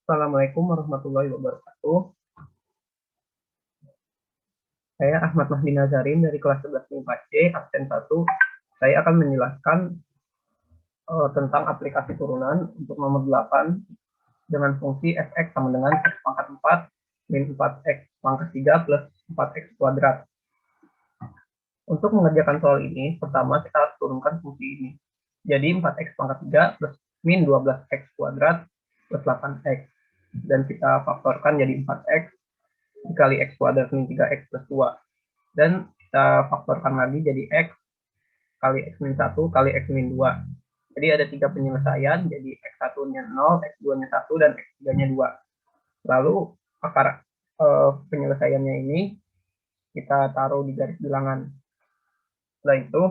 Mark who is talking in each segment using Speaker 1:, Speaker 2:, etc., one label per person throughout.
Speaker 1: Assalamualaikum warahmatullahi wabarakatuh. Saya Ahmad Mahdi Nazarin dari kelas 11 MIPA C, absen 1. Saya akan menjelaskan tentang aplikasi turunan untuk nomor 8 dengan fungsi fx sama dengan x pangkat 4 min 4x pangkat 3 plus 4x kuadrat. Untuk mengerjakan soal ini, pertama kita harus turunkan fungsi ini. Jadi 4x pangkat 3 plus min 12x kuadrat plus 8x. Dan kita faktorkan jadi 4x dikali x kuadrat min 3x plus 2. Dan kita faktorkan lagi jadi x kali x min 1 kali x min 2. Jadi ada 3 penyelesaian, jadi x1-nya 0, x2-nya 1, dan x3-nya 2. Lalu akar penyelesaiannya ini kita taruh di garis bilangan. Setelah itu,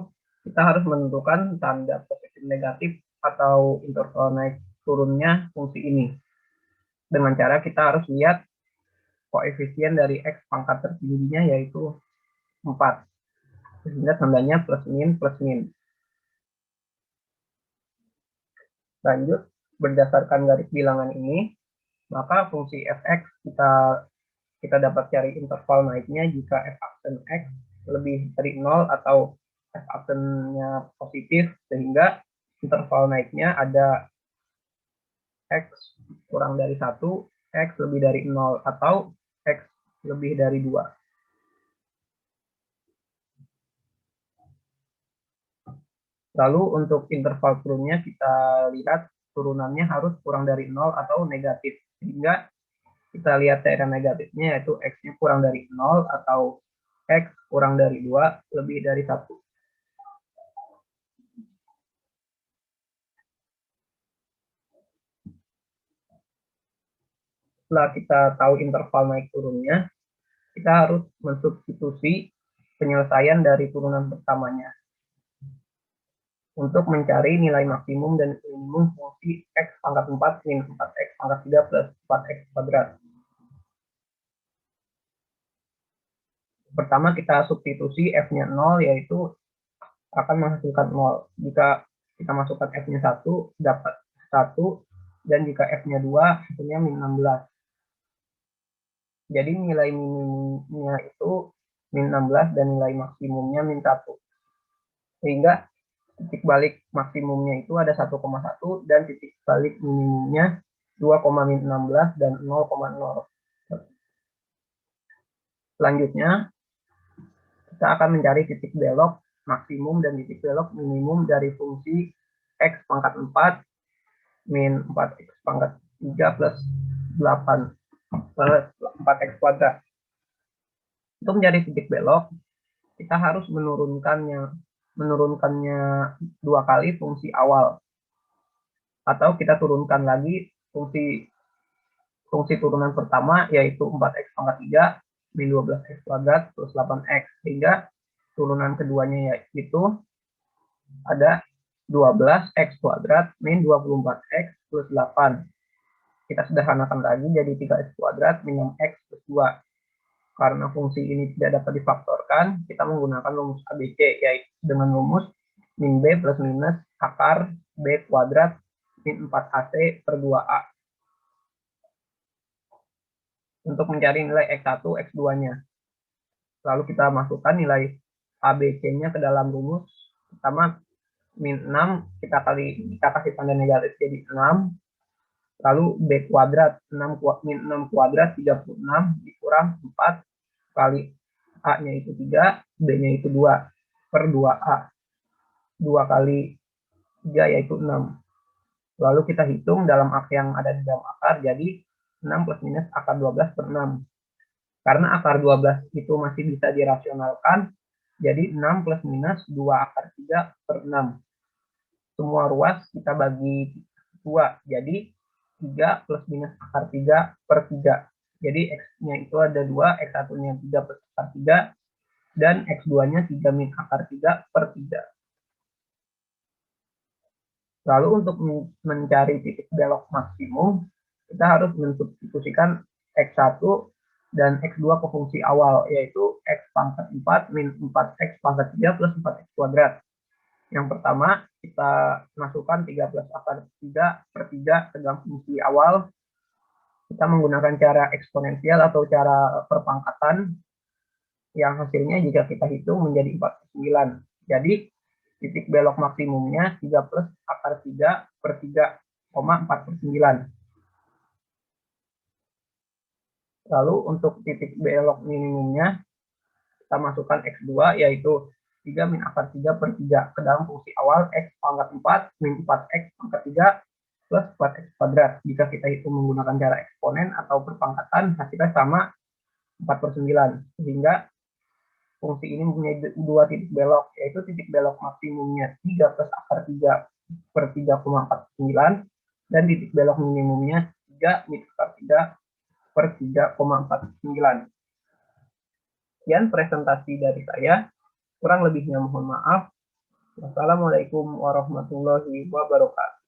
Speaker 1: kita harus menentukan tanda positif negatif atau interval naik turunnya fungsi ini. Dengan cara kita harus lihat koefisien dari x pangkat tertingginya yaitu 4. Sehingga tandanya plus min plus min. Lanjut, berdasarkan garis bilangan ini, maka fungsi fx kita dapat cari interval naiknya jika f aksen x lebih dari 0 atau f aksennya positif, sehingga interval naiknya ada x kurang dari 1, x lebih dari 0, atau x lebih dari 2. Lalu untuk interval turunnya kita lihat turunannya harus kurang dari 0 atau negatif. Sehingga kita lihat daerah negatifnya yaitu x-nya kurang dari 0 atau x kurang dari 2 lebih dari 1. Setelah kita tahu interval naik turunnya, kita harus mensubstitusi penyelesaian dari turunan pertamanya untuk mencari nilai maksimum dan minimum fungsi x pangkat 4 min 4x pangkat 3 plus 4x kuadrat. Pertama kita substitusi f-nya 0, yaitu akan menghasilkan 0. Jika kita masukkan f-nya 1, dapat 1, dan jika f-nya 2, hasilnya min 16. Jadi nilai minimumnya itu min 16 dan nilai maksimumnya min 1. Sehingga titik balik maksimumnya itu ada 1,1 dan titik balik minimumnya 2,16 dan 0,0. Selanjutnya, kita akan mencari titik belok maksimum dan titik belok minimum dari fungsi x pangkat 4 min 4x pangkat 3 plus 8 plus 4x kuadrat. Untuk mencari titik belok, kita harus menurunkannya 2 kali fungsi awal. Atau kita turunkan lagi fungsi turunan pertama, yaitu 4x pangkat 3 min 12x kuadrat plus 8x. Sehingga turunan keduanya yaitu ada 12x kuadrat min 24x plus 8. Kita sederhanakan lagi jadi 3x kuadrat min 6x plus 2. Karena fungsi ini tidak dapat difaktorkan, kita menggunakan rumus ABC, yaitu dengan rumus min B plus minus akar B kuadrat min 4AC per 2A. Untuk mencari nilai X1, X2-nya. Lalu kita masukkan nilai ABC-nya ke dalam rumus. Pertama, min 6, kita kasih tanda negatif jadi 6. Lalu B kuadrat, min 6 kuadrat 36 dikurang 4 kali A-nya itu 3, B-nya itu 2 per 2A. 2 kali 3 yaitu 6. Lalu kita hitung dalam yang ada di dalam akar, jadi 6 plus minus akar 12 per 6. Karena akar 12 itu masih bisa dirasionalkan, jadi 6 plus minus 2 akar 3 per 6. Semua ruas kita bagi 2, jadi 3 plus minus akar 3 per 3. Jadi X-nya itu ada 2, X1-nya 3 plus akar 3, dan X2-nya 3 min akar 3 per 3. Lalu untuk mencari titik belok maksimum, kita harus mensubstitusikan X1 dan X2 ke fungsi awal, yaitu X pangkat 4 min 4X pangkat 3 plus 4X kuadrat. Yang pertama, kita masukkan 3 plus akar 3 per 3 ke dalam fungsi awal. Kita menggunakan cara eksponensial atau cara perpangkatan yang hasilnya jika kita hitung menjadi 49. Jadi titik belok maksimumnya 3 plus akar 3 per 3,49. Lalu untuk titik belok minimumnya kita masukkan X2 yaitu 3 min akar 3 per 3 ke dalam fungsi awal X pangkat 4 min 4X pangkat 3 plus 4X kuadrat. Jika kita hitung menggunakan cara eksponen atau perpangkatan, hasilnya sama 4/9. Sehingga fungsi ini mempunyai dua titik belok, yaitu titik belok maksimumnya 3 plus akar 3 per 3,49 dan titik belok minimumnya 3 min akar 3 per 3,49. Sekian presentasi dari saya. Kurang lebihnya mohon maaf. Wassalamualaikum warahmatullahi wabarakatuh.